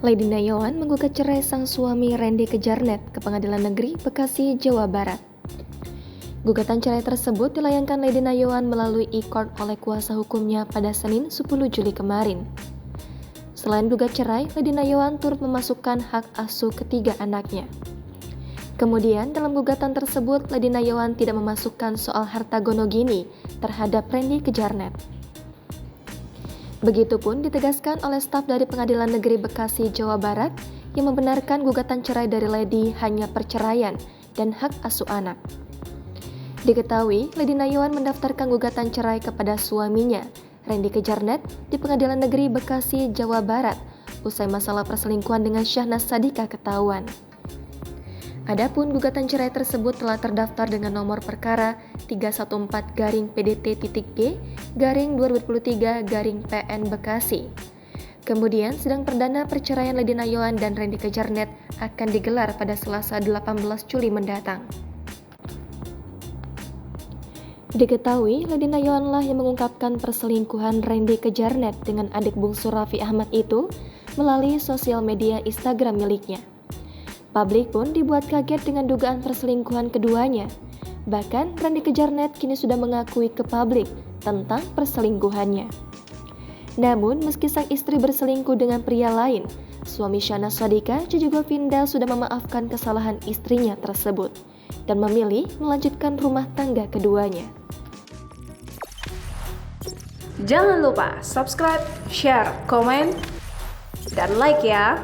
Lady Nayawan menggugat cerai sang suami Randy Kejarnet ke Pengadilan Negeri Bekasi, Jawa Barat. Gugatan cerai tersebut dilayangkan Lady Nayawan melalui e-court oleh kuasa hukumnya pada Senin 10 Juli kemarin. Selain gugat cerai, Lady Nayawan turut memasukkan hak asuh ketiga anaknya. Kemudian dalam gugatan tersebut, Lady Nayawan tidak memasukkan soal harta gonogini terhadap Randy Kejarnet. Begitupun ditegaskan oleh staf dari Pengadilan Negeri Bekasi, Jawa Barat yang membenarkan gugatan cerai dari Lady hanya perceraian dan hak asuh anak. Diketahui, Lady Nayawan mendaftarkan gugatan cerai kepada suaminya, Randy Kejarnet, di Pengadilan Negeri Bekasi, Jawa Barat, usai masalah perselingkuhan dengan Syahnas Sadika ketahuan. Adapun gugatan cerai tersebut telah terdaftar dengan nomor perkara 314-PDT-G-2023-PN Bekasi. Kemudian sidang perdana perceraian Lady Nayawan dan Randy Kejarnet akan digelar pada Selasa 18 Juli mendatang. Diketahui, Lady Nayawanlah yang mengungkapkan perselingkuhan Randy Kejarnet dengan adik bungsu Raffi Ahmad itu melalui sosial media Instagram miliknya. Publik pun dibuat kaget dengan dugaan perselingkuhan keduanya. Bahkan Randy Kejarnet kini sudah mengakui ke publik tentang perselingkuhannya. Namun meski sang istri berselingkuh dengan pria lain, suami Syahnas Sadika, Jojo Govinda sudah memaafkan kesalahan istrinya tersebut dan memilih melanjutkan rumah tangga keduanya. Jangan lupa subscribe, share, komen, dan like ya!